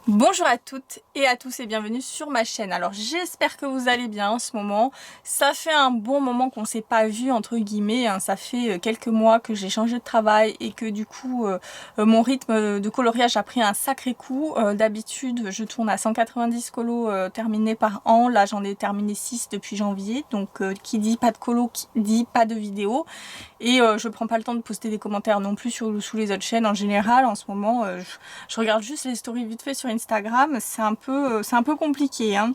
Bonjour à toutes et à tous et bienvenue sur ma chaîne. Alors j'espère que vous allez bien en ce moment. Ça fait un bon moment qu'on s'est pas vu entre guillemets, hein. Ça fait quelques mois que j'ai changé de travail et que du coup mon rythme de coloriage a pris un sacré coup. D'habitude je tourne à 190 colos terminés par an. Là j'en ai terminé 6 depuis janvier. Donc qui dit pas de colo, qui dit pas de vidéo. Et je prends pas le temps de poster des commentaires non plus sous les autres chaînes en général. En ce moment je regarde juste les stories vite fait sur Instagram, c'est un peu compliqué, hein.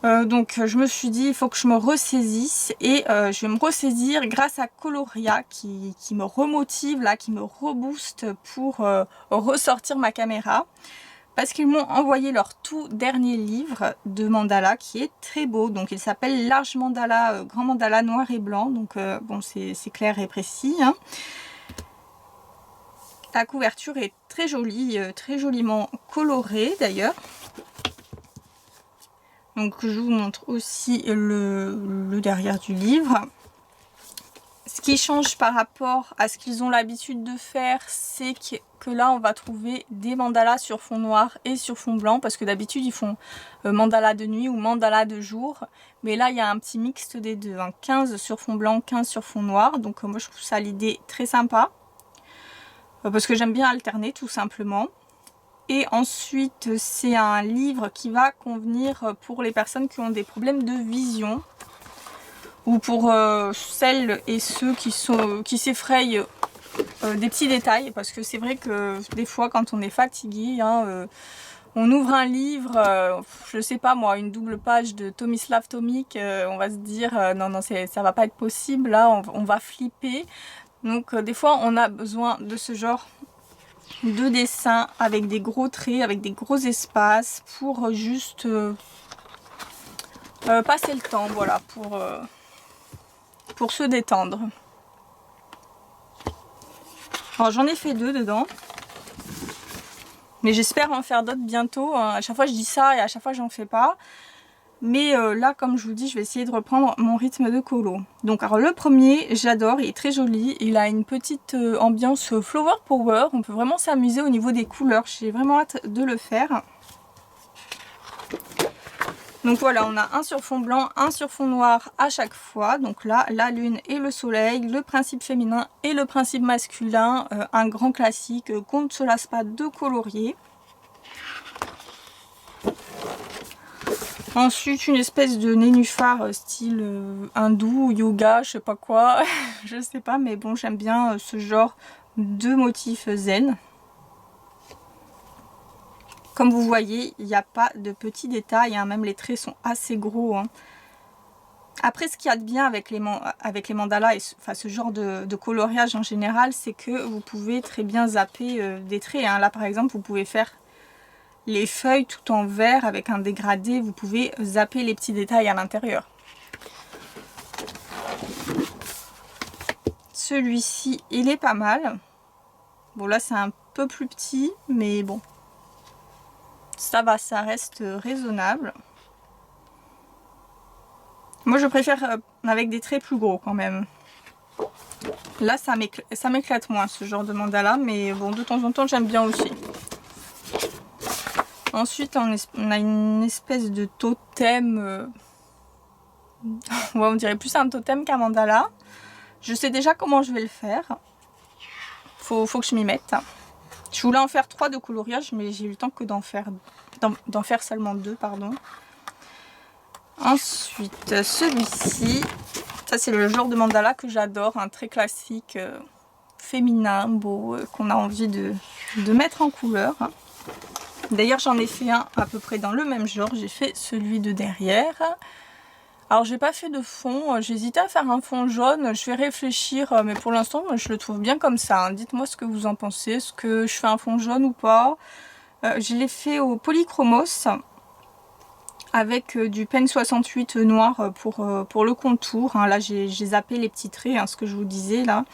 Donc je me suis dit il faut que je me ressaisisse et je vais me ressaisir grâce à Coloria qui me remotive là, qui me rebooste pour ressortir ma caméra. Parce qu'ils m'ont envoyé leur tout dernier livre de mandala qui est très beau. Donc il s'appelle Large Mandala, Grand Mandala noir et blanc. Donc bon, c'est clair et précis, hein. La couverture est très jolie, très joliment colorée d'ailleurs. Donc je vous montre aussi le derrière du livre. Ce qui change par rapport à ce qu'ils ont l'habitude de faire, c'est que là on va trouver des mandalas sur fond noir et sur fond blanc, parce que d'habitude ils font mandala de nuit ou mandala de jour, mais là il y a un petit mixte des deux, hein, 15 sur fond blanc, 15 sur fond noir. Donc moi je trouve ça l'idée très sympa, parce que j'aime bien alterner tout simplement. Et ensuite c'est un livre qui va convenir pour les personnes qui ont des problèmes de vision, ou pour celles et ceux qui s'effrayent des petits détails, parce que c'est vrai que des fois quand on est fatigué, hein, on ouvre un livre, je sais pas moi, une double page de Tomislav Tomic, on va se dire non ça va pas être possible, là on va flipper. Donc des fois on a besoin de ce genre de dessin avec des gros traits, avec des gros espaces, pour juste passer le temps, voilà, pour se détendre. Alors j'en ai fait 2 dedans, mais j'espère en faire d'autres bientôt, hein. À chaque fois je dis ça et à chaque fois j'en fais pas. Mais là, comme je vous dis, je vais essayer de reprendre mon rythme de colo. Donc alors le premier, j'adore, il est très joli. Il a une petite ambiance flower power. On peut vraiment s'amuser au niveau des couleurs. J'ai vraiment hâte de le faire. Donc voilà, on a un sur fond blanc, un sur fond noir à chaque fois. Donc là, la lune et le soleil, le principe féminin et le principe masculin. Un grand classique qu'on ne se lasse pas de colorier. Ensuite, une espèce de nénuphar style hindou, yoga, je sais pas quoi, je sais pas, mais bon, j'aime bien ce genre de motif zen. Comme vous voyez, il n'y a pas de petits détails, hein, même les traits sont assez gros, hein. Après, ce qu'il y a de bien avec les mandalas, et enfin ce genre de coloriage en général, c'est que vous pouvez très bien zapper des traits, hein. Là, par exemple, vous pouvez faire les feuilles tout en vert avec un dégradé, vous pouvez zapper les petits détails à l'intérieur. Celui-ci, il est pas mal. Bon, là, c'est un peu plus petit, mais bon, ça va, ça reste raisonnable. Moi, je préfère avec des traits plus gros quand même. Là, ça m'éclate moins, ce genre de mandala, mais bon, de temps en temps, j'aime bien aussi. Ensuite, on a une espèce de totem. Ouais, on dirait plus un totem qu'un mandala. Je sais déjà comment je vais le faire. Faut que je m'y mette. Je voulais en faire 3 de coloriage, mais j'ai eu le temps que d'en faire seulement 2, pardon. Ensuite, celui-ci. Ça, c'est le genre de mandala que j'adore. Un très classique, féminin, beau, qu'on a envie de mettre en couleur. D'ailleurs, j'en ai fait un à peu près dans le même genre. J'ai fait celui de derrière. Alors, j'ai pas fait de fond. J'hésitais à faire un fond jaune. Je vais réfléchir, mais pour l'instant, je le trouve bien comme ça, hein. Dites-moi ce que vous en pensez. Est-ce que je fais un fond jaune ou pas? Je l'ai fait au polychromos avec du pen 68 noir pour le contour, hein. Là, j'ai zappé les petits traits, hein, ce que je vous disais là.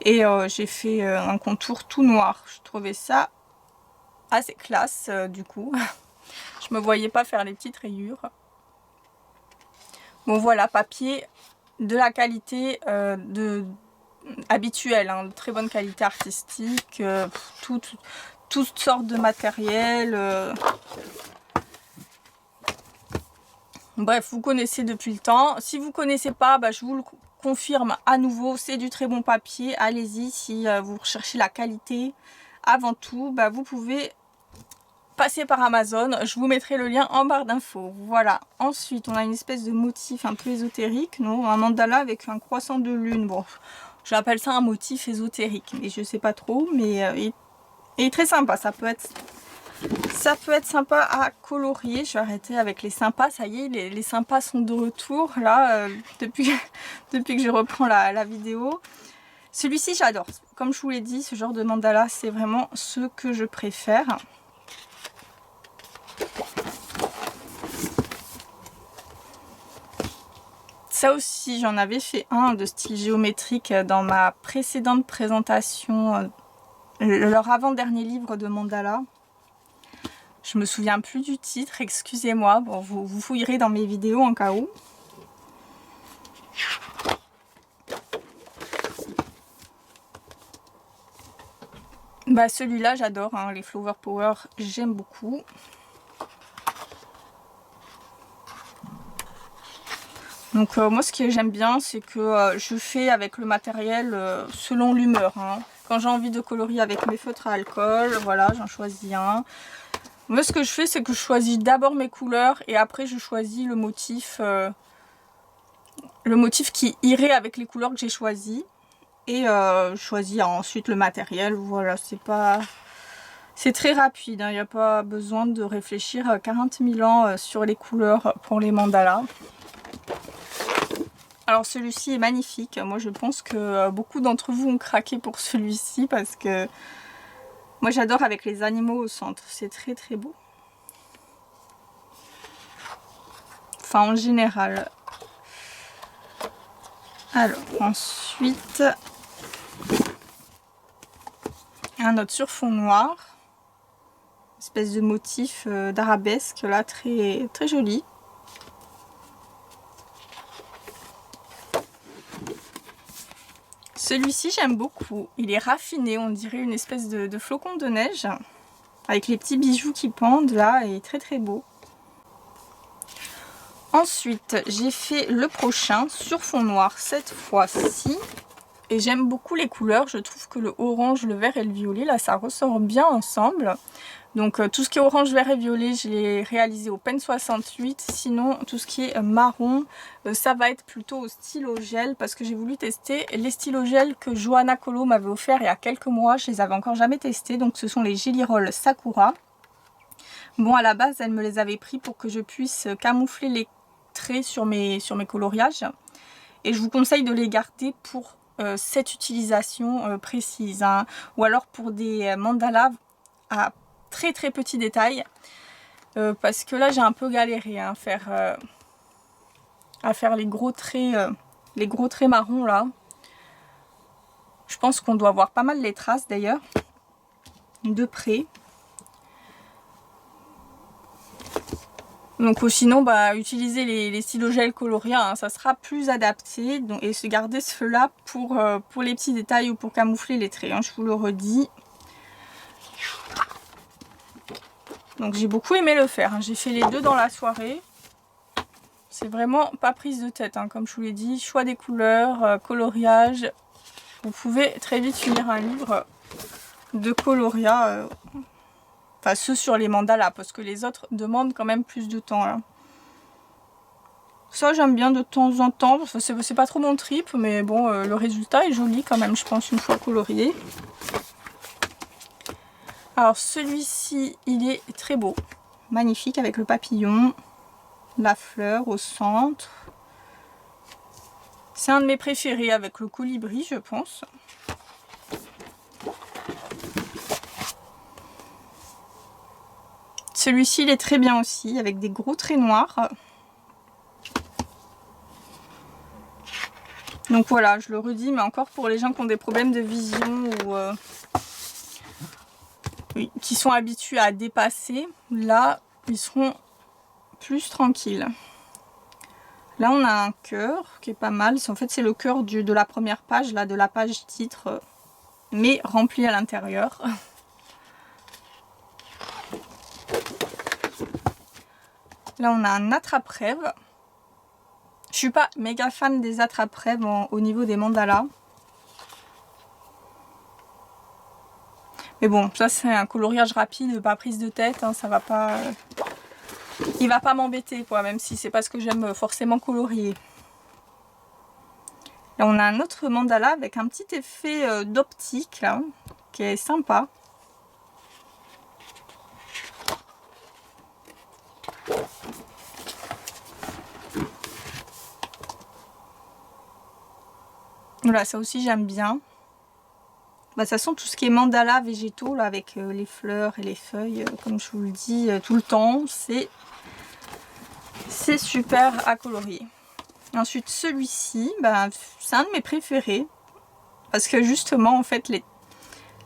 Et j'ai fait un contour tout noir. Je trouvais ça assez classe du coup. Je me voyais pas faire les petites rayures. Bon voilà, papier de la qualité habituelle, hein, de très bonne qualité artistique. Tout toutes sortes de matériel. Bref, vous connaissez depuis le temps. Si vous ne connaissez pas, bah, je vous le confirme à nouveau, c'est du très bon papier. Allez-y, si vous recherchez la qualité avant tout, bah, vous pouvez passer par Amazon. Je vous mettrai le lien en barre d'infos. Voilà. Ensuite, on a une espèce de motif un peu ésotérique, non? Un mandala avec un croissant de lune. Bon, j'appelle ça un motif ésotérique, mais je sais pas trop. Mais il est très sympa. Ça peut être sympa à colorier. Je vais arrêter avec les sympas. Ça y est, les sympas sont de retour là depuis que je reprends la vidéo. Celui-ci, j'adore. Comme je vous l'ai dit, ce genre de mandala, c'est vraiment ce que je préfère. Ça aussi, j'en avais fait un de style géométrique dans ma précédente présentation, leur avant-dernier livre de mandala. Je me souviens plus du titre, excusez-moi. Bon, vous fouillerez dans mes vidéos en cas où. Bah celui-là, j'adore, hein, les Flower Power, j'aime beaucoup. Donc moi ce que j'aime bien c'est que je fais avec le matériel selon l'humeur. Hein. Quand j'ai envie de colorier avec mes feutres à alcool, voilà, j'en choisis un. Moi ce que je fais c'est que je choisis d'abord mes couleurs et après je choisis le motif qui irait avec les couleurs que j'ai choisies. Et je choisis ensuite le matériel, voilà, c'est très rapide, hein. Il n'y a pas besoin de réfléchir 40 000 ans sur les couleurs pour les mandalas. Alors celui-ci est magnifique, moi je pense que beaucoup d'entre vous ont craqué pour celui-ci parce que moi j'adore avec les animaux au centre, c'est très très beau. Enfin en général. Alors ensuite, un autre sur fond noir, espèce de motif d'arabesque là très très joli. Celui-ci j'aime beaucoup, il est raffiné, on dirait une espèce de flocon de neige avec les petits bijoux qui pendent là, et très très beau. Ensuite j'ai fait le prochain sur fond noir cette fois-ci et j'aime beaucoup les couleurs, je trouve que le orange, le vert et le violet là ça ressort bien ensemble. Donc tout ce qui est orange, vert et violet, je l'ai réalisé au Pen 68. Sinon, tout ce qui est marron, ça va être plutôt au stylo gel parce que j'ai voulu tester les stylos gel que Johanna Colo m'avait offert il y a quelques mois. Je les avais encore jamais testés. Donc ce sont les Jelly Roll Sakura. Bon, à la base, elle me les avait pris pour que je puisse camoufler les traits sur mes coloriages. Et je vous conseille de les garder pour cette utilisation précise. Hein. Ou alors pour des mandalas à très très petits détails parce que là j'ai un peu galéré hein, à faire les gros traits marrons là. Je pense qu'on doit voir pas mal les traces d'ailleurs de près. Donc sinon bah utiliser les stylos gel coloriés hein, ça sera plus adapté. Donc, et se garder ceux-là pour les petits détails ou pour camoufler les traits hein, je vous le redis. Donc j'ai beaucoup aimé le faire, hein. J'ai fait les deux dans la soirée. C'est vraiment pas prise de tête, hein. Comme je vous l'ai dit, choix des couleurs, coloriage. Vous pouvez très vite finir un livre de coloria. Enfin ceux sur les mandalas, parce que les autres demandent quand même plus de temps. Là. Ça j'aime bien de temps en temps, c'est pas trop mon trip, mais bon le résultat est joli quand même, je pense, une fois colorié. Alors celui-ci, il est très beau, magnifique avec le papillon, la fleur au centre. C'est un de mes préférés avec le colibri, je pense. Celui-ci, il est très bien aussi, avec des gros traits noirs. Donc voilà, je le redis, mais encore pour les gens qui ont des problèmes de vision ou... Oui, qui sont habitués à dépasser, là ils seront plus tranquilles. Là on a un cœur qui est pas mal, en fait c'est le cœur de la première page, là de la page titre, mais rempli à l'intérieur. Là, on a un attrape-rêve. Je suis pas méga fan des attrape-rêves au niveau des mandalas. Mais bon, ça c'est un coloriage rapide, pas prise de tête, hein, ça va pas... il va pas m'embêter quoi, même si c'est pas ce que j'aime forcément colorier. Là on a un autre mandala avec un petit effet d'optique là, qui est sympa. Voilà, ça aussi j'aime bien. Bah, de toute façon, tout ce qui est mandala végétaux, là, avec les fleurs et les feuilles, comme je vous le dis tout le temps, c'est super à colorier. Ensuite, celui-ci, bah, c'est un de mes préférés. Parce que justement, en fait,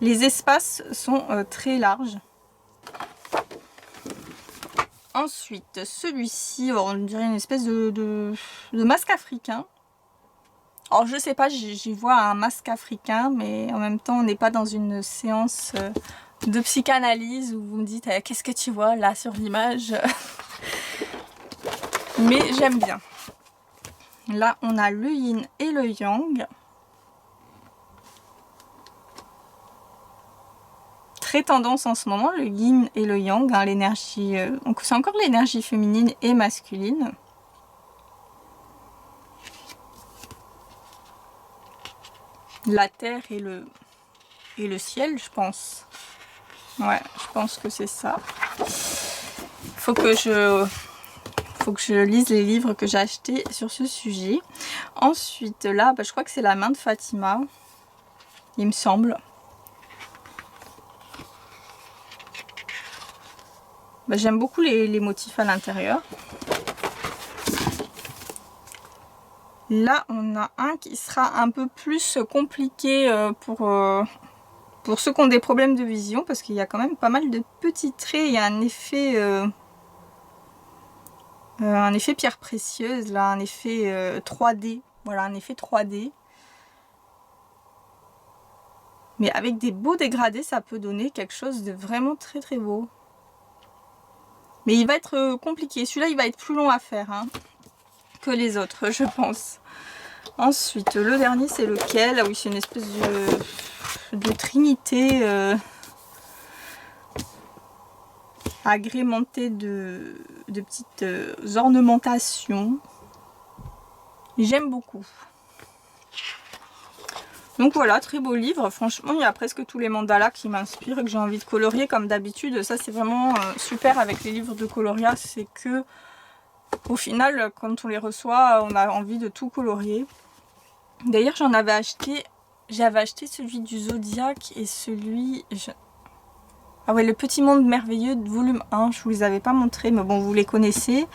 les espaces sont très larges. Ensuite, celui-ci, on dirait une espèce de masque africain. Alors je sais pas, j'y vois un masque africain, mais en même temps on n'est pas dans une séance de psychanalyse où vous me dites qu'est-ce que tu vois là sur l'image. Mais j'aime bien. Là on a le yin et le yang. Très tendance en ce moment, le yin et le yang, hein, l'énergie. Donc c'est encore l'énergie féminine et masculine. La terre et le ciel, je pense. Ouais, je pense que c'est ça. Faut que je lise les livres que j'ai achetés sur ce sujet. Ensuite, là, bah, je crois que c'est la main de Fatima. Il me semble. Bah, j'aime beaucoup les motifs à l'intérieur. Là, on a un qui sera un peu plus compliqué pour ceux qui ont des problèmes de vision, parce qu'il y a quand même pas mal de petits traits. Il y a un effet pierre précieuse, là, un effet 3D. Voilà, un effet 3D. Mais avec des beaux dégradés, ça peut donner quelque chose de vraiment très très beau. Mais il va être compliqué. Celui-là, il va être plus long à faire, hein, que les autres, je pense. Ensuite, le dernier, c'est lequel? Ah oui, c'est une espèce de trinité agrémentée de petites ornementations. J'aime beaucoup. Donc voilà, très beau livre. Franchement, il y a presque tous les mandalas qui m'inspirent et que j'ai envie de colorier comme d'habitude. Ça, c'est vraiment super avec les livres de coloria. C'est que, au final, quand on les reçoit, on a envie de tout colorier. D'ailleurs, j'avais acheté celui du Zodiaque et celui... Ah ouais, le Petit Monde Merveilleux de volume 1. Je vous les avais pas montrés, mais bon, vous les connaissez.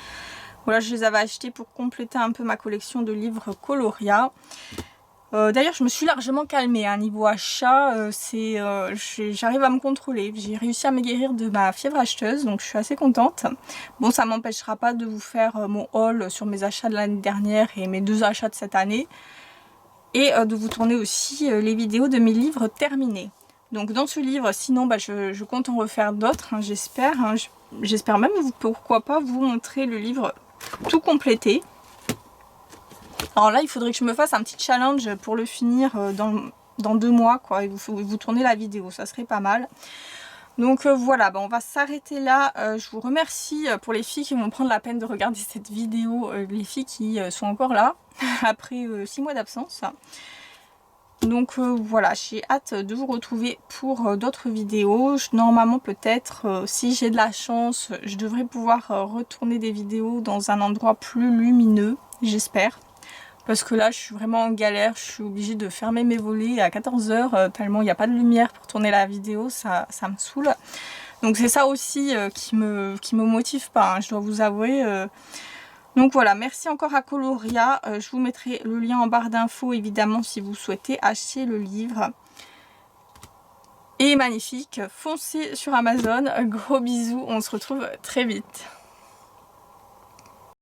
Voilà, je les avais achetés pour compléter un peu ma collection de livres coloria. D'ailleurs, je me suis largement calmée hein, niveau achat. J'arrive à me contrôler. J'ai réussi à me guérir de ma fièvre acheteuse, donc je suis assez contente. Bon, ça m'empêchera pas de vous faire mon haul sur mes achats de l'année dernière et mes 2 achats de cette année. Et de vous tourner aussi les vidéos de mes livres terminés. Donc dans ce livre, sinon bah, je compte en refaire d'autres, hein, j'espère. Hein, j'espère même, pourquoi pas, vous montrer le livre tout complété. Alors là, il faudrait que je me fasse un petit challenge pour le finir dans 2 mois, quoi. Et vous tournez la vidéo, ça serait pas mal. Donc voilà, bah, on va s'arrêter là. Je vous remercie pour les filles qui vont prendre la peine de regarder cette vidéo. Les filles qui sont encore là, après 6 mois d'absence. Donc voilà, j'ai hâte de vous retrouver pour d'autres vidéos. Normalement peut-être, si j'ai de la chance, je devrais pouvoir retourner des vidéos dans un endroit plus lumineux, j'espère. Parce que là, je suis vraiment en galère, je suis obligée de fermer mes volets à 14 h, tellement il n'y a pas de lumière pour tourner la vidéo, ça me saoule. Donc c'est ça aussi qui me motive pas, hein, je dois vous avouer. Donc voilà, merci encore à Coloria. Je vous mettrai le lien en barre d'infos évidemment si vous souhaitez acheter le livre. Et magnifique, foncez sur Amazon. Gros bisous, on se retrouve très vite.